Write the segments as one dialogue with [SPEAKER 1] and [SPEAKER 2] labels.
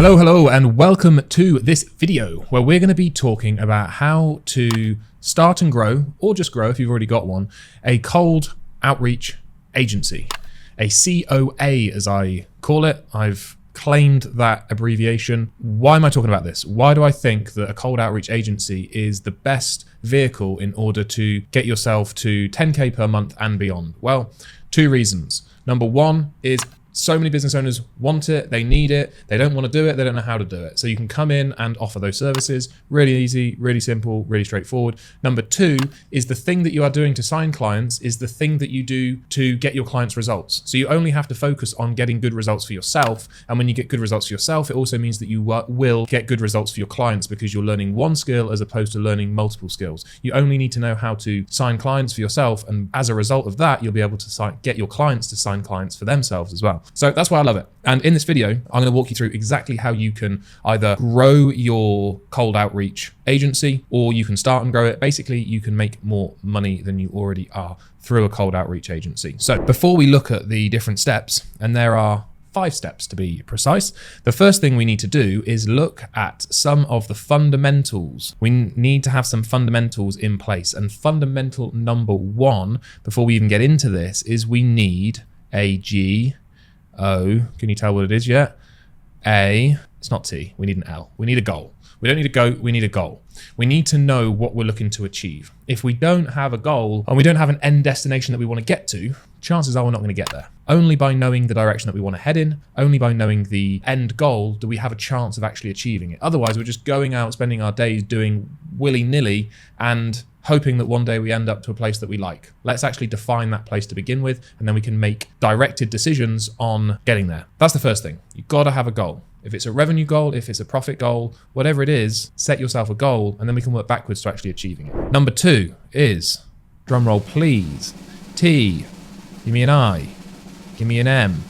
[SPEAKER 1] Hello, and welcome to this video where we're going to be talking about how to start and grow, or just grow if you've already got one, a cold outreach agency, a COA as I call it. I've claimed that abbreviation. Why am I talking about this? Why do I think that a cold outreach agency is the best vehicle in order to get yourself to 10K per month and beyond? Well, two reasons. Number one is so many business owners want it, they need it, they don't want to do it, they don't know how to do it. So you can come in and offer those services. Really easy, really simple, really straightforward. Number two is the thing that you are doing to sign clients is the thing that you do to get your clients results. So you only have to focus on getting good results for yourself. And when you get good results for yourself, it also means that you will get good results for your clients because you're learning one skill as opposed to learning multiple skills. You only need to know how to sign clients for yourself. And as a result of that, you'll be able to get your clients to sign clients for themselves as well. So that's why I love it. And in this video, I'm going to walk you through exactly how you can either grow your cold outreach agency or you can start and grow it. Basically, you can make more money than you already are through a cold outreach agency. So before we look at the different steps, and there are 5 steps to be precise, the first thing we need to do is look at some of the fundamentals. We need to have some fundamentals in place. And fundamental number 1, before we even get into this, is we need a G-O, can you tell what it is yet? It's not T, we need an L. We need a goal. We don't need a go, we need a goal. We need to know what we're looking to achieve. If we don't have a goal and we don't have an end destination that we want to get to, chances are we're not going to get there. Only by knowing the direction that we want to head in, only by knowing the end goal, do we have a chance of actually achieving it. Otherwise, we're just going out, spending our days doing willy-nilly and hoping that one day we end up to a place that we like. Let's actually define that place to begin with, and then we can make directed decisions on getting there. That's the first thing. You've got to have a goal. If it's a revenue goal, if it's a profit goal, whatever it is, set yourself a goal, and then we can work backwards to actually achieving it. Number 2 is, drum roll please, T, give me an I, give me an M.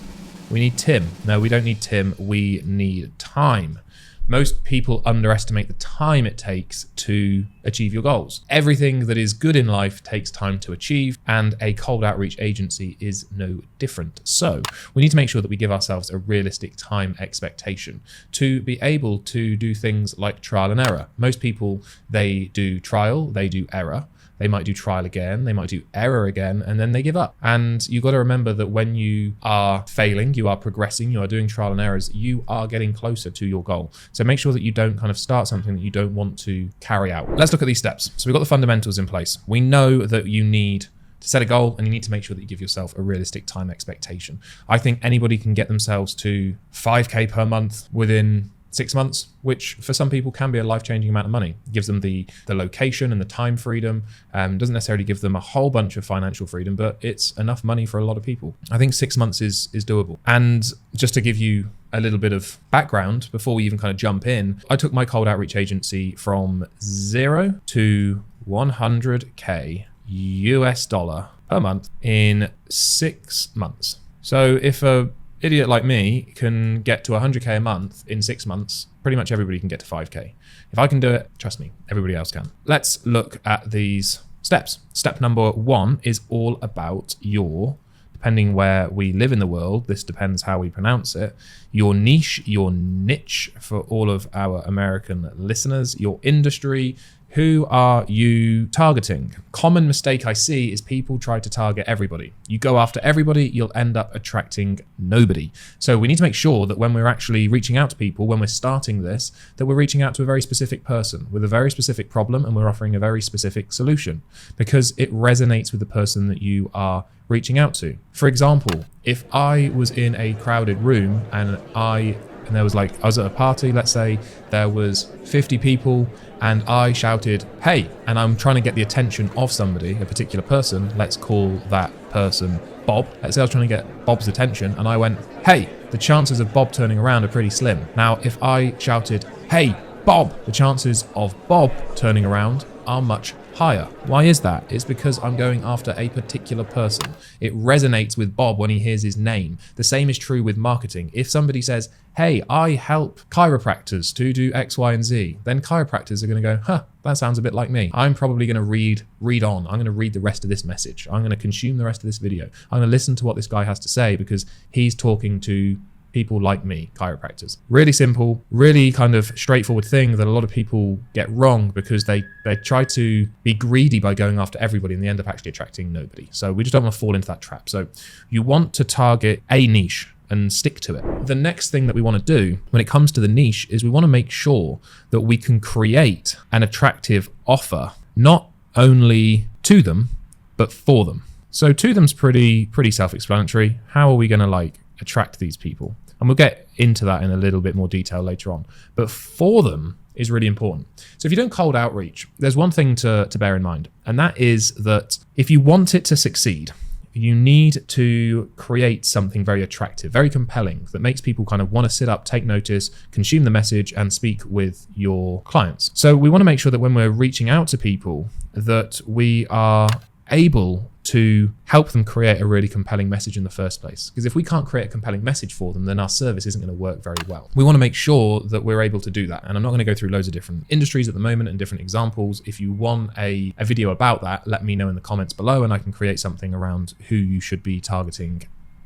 [SPEAKER 1] We need Tim. No, we don't need Tim, we need time. Most people underestimate the time it takes to achieve your goals. Everything that is good in life takes time to achieve, and a cold outreach agency is no different. So we need to make sure that we give ourselves a realistic time expectation to be able to do things like trial and error. Most people, they do trial, they do error. They might do trial again, they might do error again, and then they give up. And you've got to remember that when you are failing, you are progressing, you are doing trial and errors, you are getting closer to your goal. So make sure that you don't kind of start something that you don't want to carry out. Let's look at these steps. So we've got the fundamentals in place. We know that you need to set a goal, and you need to make sure that you give yourself a realistic time expectation. I think anybody can get themselves to 5K per month within 6 months, which for some people can be a life-changing amount of money. It gives them the location and the time freedom. Doesn't necessarily give them a whole bunch of financial freedom, but it's enough money for a lot of people. I think 6 months is doable. And just to give you a little bit of background before we even kind of jump in, I took my cold outreach agency from 0 to 100K US dollar per month in 6 months. So if a idiot like me can get to 100K a month in 6 months, pretty much everybody can get to 5K. If I can do it, trust me, everybody else can. Let's look at these steps. Step number 1 is all about your, depending where we live in the world, this depends how we pronounce it, your niche, your niche for all of our American listeners, your industry. Who are you targeting? Common mistake I see is people try to target everybody. You go after everybody, you'll end up attracting nobody. So we need to make sure that when we're actually reaching out to people, when we're starting this, that we're reaching out to a very specific person with a very specific problem, and we're offering a very specific solution because it resonates with the person that you are reaching out to. For example, if I was in a crowded room and I was at a party, let's say there was 50 people, and I shouted, hey, and I'm trying to get the attention of somebody, a particular person, let's call that person Bob. Let's say I was trying to get Bob's attention, and I went, hey, the chances of Bob turning around are pretty slim. Now, if I shouted, hey, Bob, the chances of Bob turning around are much higher. Why is that? It's because I'm going after a particular person. It resonates with Bob when he hears his name. The same is true with marketing. If somebody says, hey, I help chiropractors to do X, Y, and Z, then chiropractors are going to go, that sounds a bit like me. I'm probably going to read on. I'm going to read the rest of this message. I'm going to consume the rest of this video. I'm going to listen to what this guy has to say because he's talking to people like me, chiropractors. Really simple, really kind of straightforward thing that a lot of people get wrong because they try to be greedy by going after everybody and they end up actually attracting nobody. So we just don't want to fall into that trap. So you want to target a niche and stick to it. The next thing that we want to do when it comes to the niche is we want to make sure that we can create an attractive offer, not only to them, but for them. So to them's pretty self-explanatory. How are we going to attract these people? And we'll get into that in a little bit more detail later on. But for them is really important. So if you're doing cold outreach, there's one thing to bear in mind, and that is that if you want it to succeed, you need to create something very attractive, very compelling, that makes people kind of want to sit up, take notice, consume the message, and speak with your clients. So we want to make sure that when we're reaching out to people, that we are able to help them create a really compelling message in the first place. Because if we can't create a compelling message for them, then our service isn't going to work very well. We want to make sure that we're able to do that. And I'm not going to go through loads of different industries at the moment and different examples. If you want a video about that, let me know in the comments below and I can create something around who you should be targeting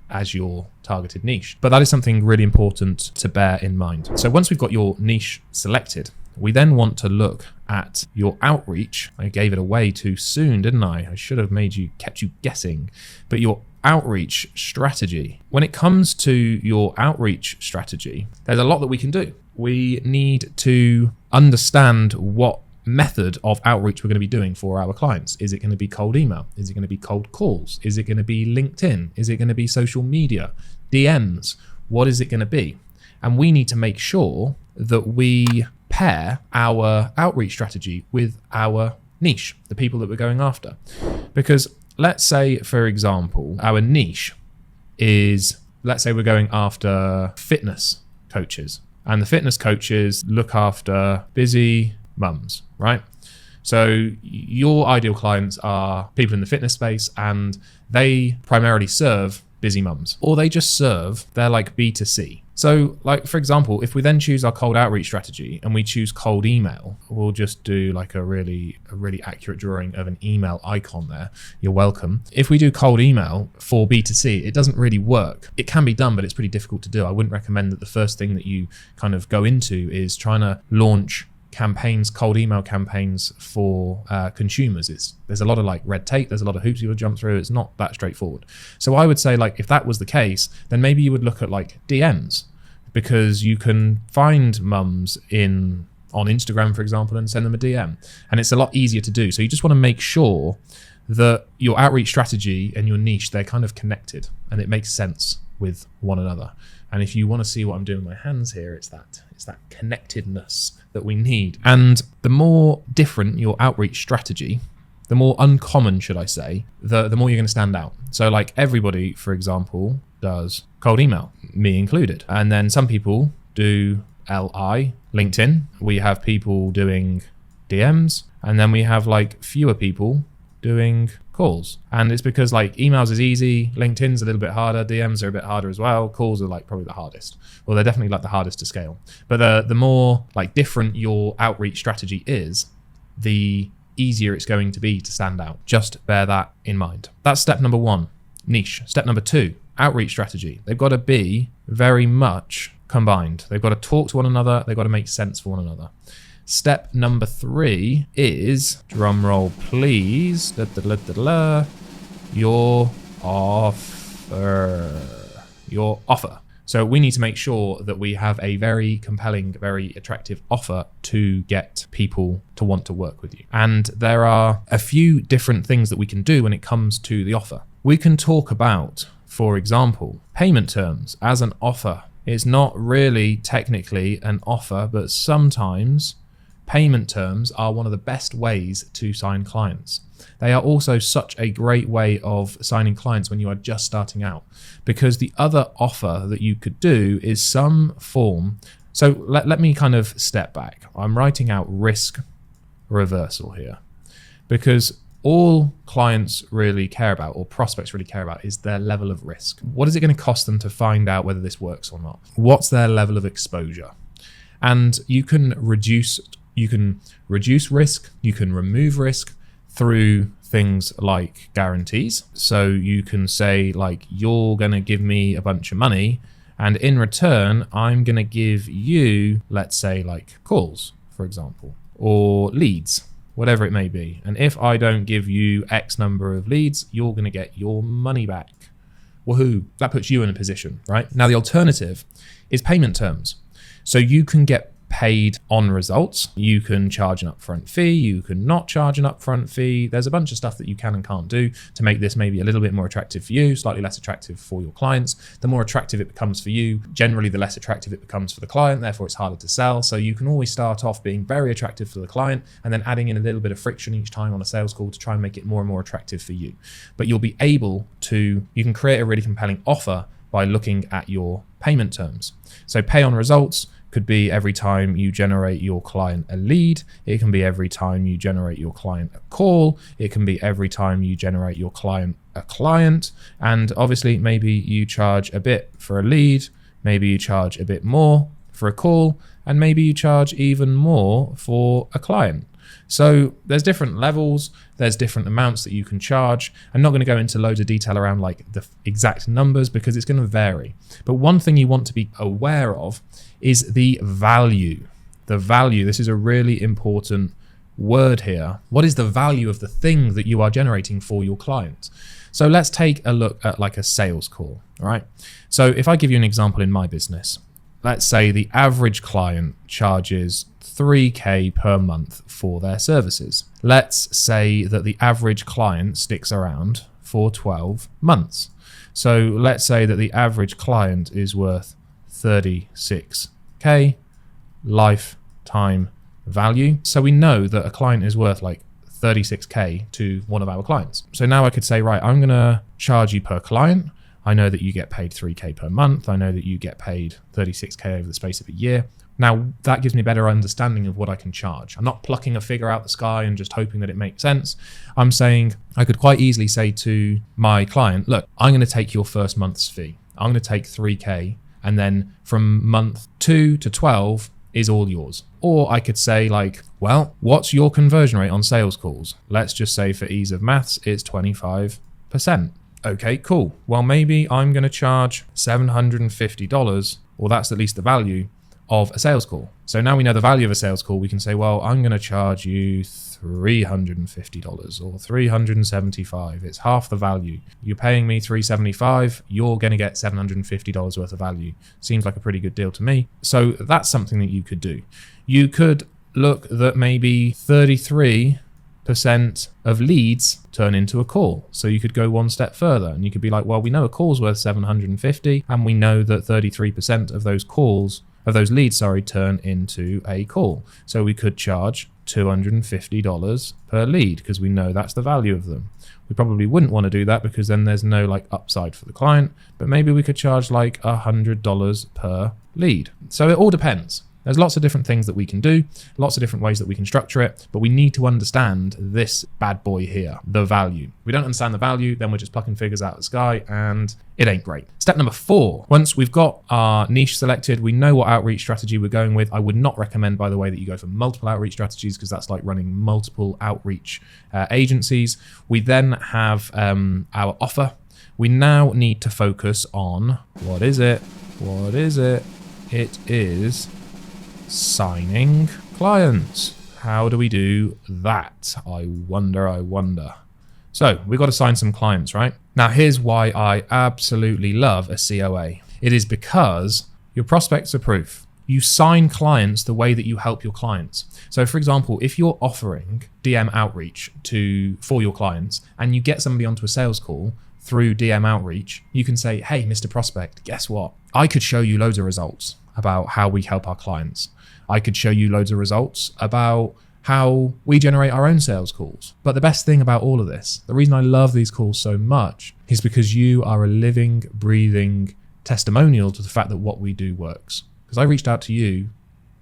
[SPEAKER 1] as your targeted niche. But that is something really important to bear in mind. So once we've got your niche selected, we then want to look at your outreach. I gave it away too soon, didn't I? I should have kept you guessing. But your outreach strategy. When it comes to your outreach strategy, there's a lot that we can do. We need to understand what method of outreach we're going to be doing for our clients. Is it going to be cold email? Is it going to be cold calls? Is it going to be LinkedIn? Is it going to be social media, DMs? What is it going to be? And we need to make sure that we pair our outreach strategy with our niche, the people that we're going after. Because let's say, for example, our niche is, let's say we're going after fitness coaches, and the fitness coaches look after busy mums, right? So your ideal clients are people in the fitness space and they primarily serve busy mums, or they just serve, they're like B2C. So for example, if we then choose our cold outreach strategy and we choose cold email, we'll just do a really accurate drawing of an email icon there. You're welcome. If we do cold email for B2C, it doesn't really work. It can be done, but it's pretty difficult to do. I wouldn't recommend that the first thing that you kind of go into is trying to launch campaigns, cold email campaigns for consumers. There's a lot of red tape, there's a lot of hoops you would jump through. It's not that straightforward. So I would say if that was the case, then maybe you would look at DMs, because you can find mums on Instagram, for example, and send them a DM, and it's a lot easier to do. So you just want to make sure that your outreach strategy and your niche, they're kind of connected and it makes sense with one another. And if you want to see what I'm doing with my hands here, it's that connectedness that we need. And the more different your outreach strategy, the more uncommon, should I say, the more you're going to stand out. So everybody, for example, does cold email, me included. And then some people do LinkedIn. We have people doing DMs, and then we have fewer people doing calls. And it's because emails is easy, LinkedIn's a little bit harder, DMs are a bit harder as well, calls are probably the hardest. Well, they're definitely the hardest to scale. But the more different your outreach strategy is, the easier it's going to be to stand out. Just bear that in mind. That's step number 1, niche. Step number 2, outreach strategy. They've got to be very much combined. They've got to talk to one another. They've got to make sense for one another. Step number 3 is, drum roll please, your offer. Your offer. So we need to make sure that we have a very compelling, very attractive offer to get people to want to work with you. And there are a few different things that we can do when it comes to the offer. We can talk about, for example, payment terms as an offer. It's not really technically an offer, but sometimes payment terms are one of the best ways to sign clients. They are also such a great way of signing clients when you are just starting out, because the other offer that you could do is some form. So let me kind of step back. I'm writing out risk reversal here, because all clients really care about, or prospects really care about, is their level of risk. What is it going to cost them to find out whether this works or not? What's their level of exposure? And you can reduce risk, you can remove risk through things like guarantees. So you can say you're going to give me a bunch of money And in return, I'm going to give you, let's say like calls, for example, or leads, whatever it may be. And if I don't give you X number of leads, you're going to get your money back. Woohoo. That puts you in a position, right? Now, the alternative is payment terms. So you can get paid on results. You can charge an upfront fee. You can not charge an upfront fee. There's a bunch of stuff that you can and can't do to make this maybe a little bit more attractive for you, slightly less attractive for your clients. The more attractive it becomes for you, generally the less attractive it becomes for the client. Therefore, it's harder to sell. So you can always start off being very attractive for the client and then adding in a little bit of friction each time on a sales call to try and make it more and more attractive for you. But you'll be able to, you can create a really compelling offer by looking at your payment terms. So pay on results could be every time you generate your client a lead. It can be every time you generate your client a call. It can be every time you generate your client a client. And obviously, maybe you charge a bit for a lead. Maybe you charge a bit more for a call. And maybe you charge even more for a client. So there's different levels, there's different amounts that you can charge. I'm not going to go into loads of detail around like the exact numbers because it's going to vary. But one thing you want to be aware of is the value. The value, this is a really important word here. What is the value of the thing that you are generating for your client? So let's take a look at like a sales call, all right? So if I give you an example in my business, let's say the average client charges $3,000 per month for their services. Let's say that the average client sticks around for 12 months. So let's say that the average client is worth $36,000 lifetime value. So we know that a client is worth like $36,000 to one of our clients. So now I could say, right, I'm going to charge you per client. I know that you get paid $3,000 per month. I know that you get paid $36,000 over the space of a year. Now, that gives me a better understanding of what I can charge. I'm not plucking a figure out the sky and just hoping that it makes sense. I'm saying I could quite easily say to my client, look, I'm going to take your first month's fee. I'm going to take $3,000, and then from month 2 to 12 is all yours. Or I could say like, well, what's your conversion rate on sales calls? Let's just say for ease of maths, it's 25%. Okay, cool. Well, maybe I'm going to charge $750, or that's at least the value of a sales call. So now we know the value of a sales call. We can say, well, I'm going to charge you $350 or $375. It's half the value. You're paying me $375. You're going to get $750 worth of value. Seems like a pretty good deal to me. So that's something that you could do. You could look that maybe 33% of leads turn into a call. So you could go one step further and you could be like, well, we know a call's worth $750 and we know that 33% of those leads, turn into a call. So we could charge $250 per lead because we know that's the value of them. We probably wouldn't want to do that because then there's no like upside for the client, but maybe we could charge like $100 per lead. So it all depends. There's lots of different things that we can do, lots of different ways that we can structure it, but we need to understand this bad boy here, the value. If we don't understand the value, then we're just plucking figures out of the sky and it ain't great. Step number 4, once we've got our niche selected, we know what outreach strategy we're going with. I would not recommend, by the way, that you go for multiple outreach strategies because that's like running multiple outreach agencies. We then have our offer. We now need to focus on, what is it? It is signing clients. How do we do that? I wonder. So we've got to sign some clients, right? Now, here's why I absolutely love a COA. It is because your prospects are proof. You sign clients the way that you help your clients. So for example, if you're offering DM outreach for your clients and you get somebody onto a sales call through DM outreach, you can say, hey, Mr. Prospect, guess what? I could show you loads of results about how we help our clients. I could show you loads of results about how we generate our own sales calls. But the best thing about all of this, the reason I love these calls so much, is because you are a living, breathing testimonial to the fact that what we do works. Because I reached out to you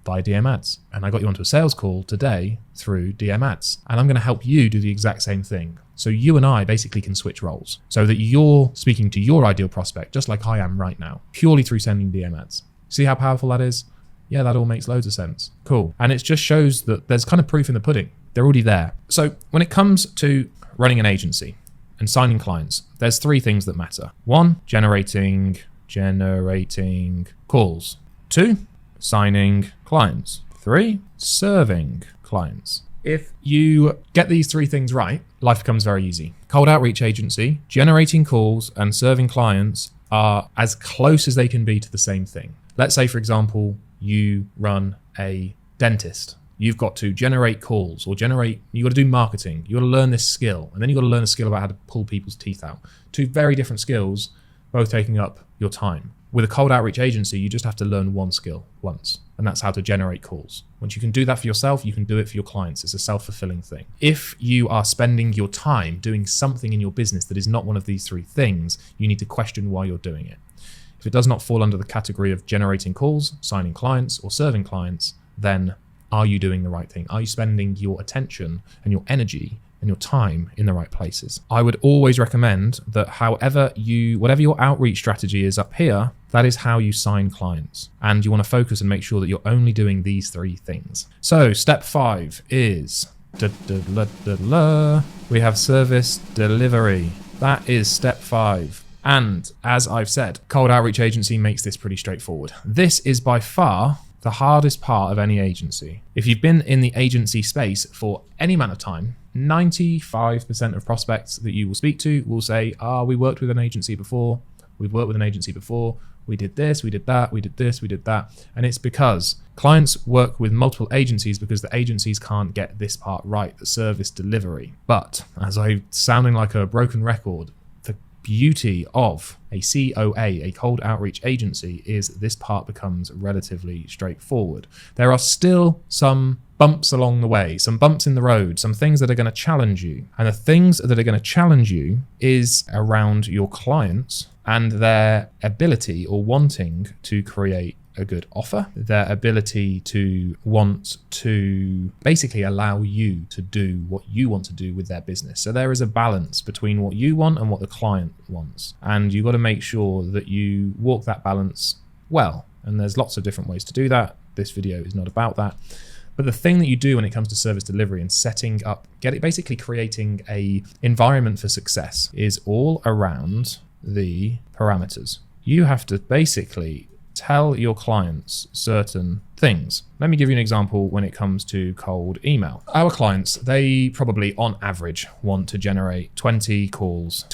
[SPEAKER 1] via DM ads and I got you onto a sales call today through DM ads. And I'm going to help you do the exact same thing. So you and I basically can switch roles so that you're speaking to your ideal prospect, just like I am right now, purely through sending DM ads. See how powerful that is? Yeah, that all makes loads of sense. Cool. And it just shows that there's kind of proof in the pudding. They're already there. So when it comes to running an agency and signing clients, there's 3 things that matter. 1, generating generating calls. 2, signing clients. 3, serving clients. If you get these 3 things right, life becomes very easy. Cold outreach agency, generating calls, and serving clients are as close as they can be to the same thing. Let's say, for example, you run a dentist. You've got to generate calls or you got to do marketing. You got to learn this skill. And then you got to learn a skill about how to pull people's teeth out. 2 very different skills, both taking up your time. With a cold outreach agency, you just have to learn one skill once, and that's how to generate calls. Once you can do that for yourself, you can do it for your clients. It's a self-fulfilling thing. If you are spending your time doing something in your business that is not one of these 3 things, you need to question why you're doing it. If it does not fall under the category of generating calls, signing clients, or serving clients, then are you doing the right thing? Are you spending your attention and your energy and your time in the right places? I would always recommend that whatever your outreach strategy is up here, that is how you sign clients. And you want to focus and make sure that you're only doing these 3 things. So step 5 is, we have service delivery. That is step 5. And as I've said, cold outreach agency makes this pretty straightforward. This is by far the hardest part of any agency. If you've been in the agency space for any amount of time, 95% of prospects that you will speak to will say, we worked with an agency before, we've worked with an agency before, we did this, we did that, we did this, we did that. And it's because clients work with multiple agencies because the agencies can't get this part right, the service delivery. But as I'm sounding like a broken record, the beauty of a COA, a cold outreach agency, is this part becomes relatively straightforward. There are still some bumps along the way, some bumps in the road, some things that are going to challenge you. And the things that are going to challenge you is around your clients and their ability or wanting to create a good offer, their ability to want to basically allow you to do what you want to do with their business. So there is a balance between what you want and what the client wants. And you've got to make sure that you walk that balance well. And there's lots of different ways to do that. This video is not about that. But the thing that you do when it comes to service delivery and setting up, basically creating a environment for success is all around the parameters. You have to basically tell your clients certain things. Let me give you an example when it comes to cold email. Our clients, they probably on average want to generate 20 calls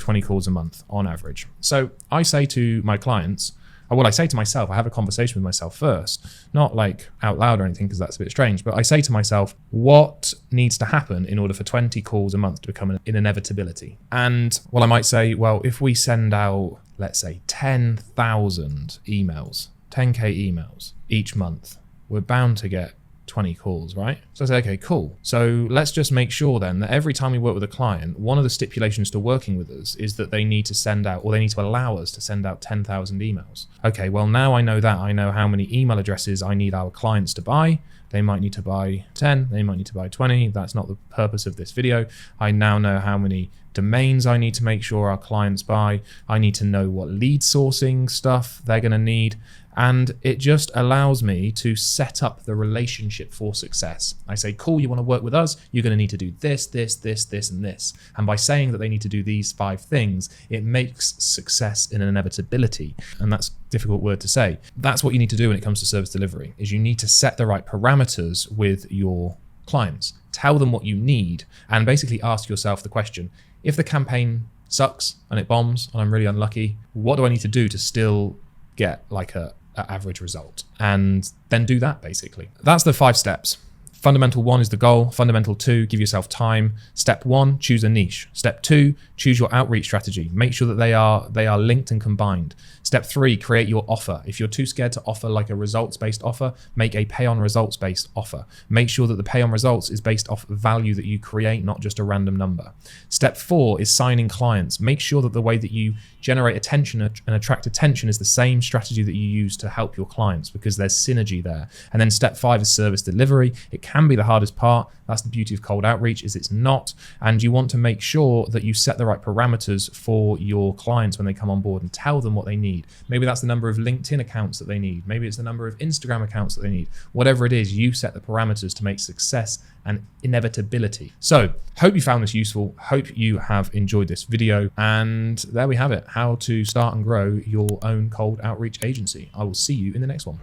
[SPEAKER 1] a month on average. So I say to my clients, I say to myself, I have a conversation with myself first, not like out loud or anything because that's a bit strange, but I say to myself, what needs to happen in order for 20 calls a month to become an inevitability? And I might say, well, if we send out, let's say 10,000 emails, 10K emails each month, we're bound to get 20 calls, right? So I say, okay, cool. So let's just make sure then that every time we work with a client, one of the stipulations to working with us is that they need to send out, or they need to allow us to send out 10,000 emails. Okay, well now I know that. I know how many email addresses I need our clients to buy. They might need to buy 10, they might need to buy 20. That's not the purpose of this video. I now know how many domains I need to make sure our clients buy. I need to know what lead sourcing stuff they're going to need. And it just allows me to set up the relationship for success. I say, cool, you want to work with us? You're going to need to do this, this, this, this, and this. And by saying that they need to do these 5 things, it makes success an inevitability. And that's a difficult word to say. That's what you need to do when it comes to service delivery, is you need to set the right parameters with your clients. Tell them what you need and basically ask yourself the question, if the campaign sucks and it bombs and I'm really unlucky, what do I need to do to still get like a average result? And then do that basically. That's the 5 steps. Fundamental 1 is the goal. Fundamental 2, give yourself time. Step 1, choose a niche. Step 2, choose your outreach strategy. Make sure that they are linked and combined. Step 3, create your offer. If you're too scared to offer like a results-based offer, make a pay on results-based offer. Make sure that the pay on results is based off value that you create, not just a random number. Step 4 is signing clients. Make sure that the way that you generate attention and attract attention is the same strategy that you use to help your clients, because there's synergy there. And then step 5 is service delivery. It can be the hardest part. That's the beauty of cold outreach, is it's not. And you want to make sure that you set the right parameters for your clients when they come on board and tell them what they need. Maybe that's the number of LinkedIn accounts that they need. Maybe it's the number of Instagram accounts that they need. Whatever it is, you set the parameters to make success and inevitability. So hope you found this useful. Hope you have enjoyed this video. And there we have it, how to start and grow your own cold outreach agency. I will see you in the next one.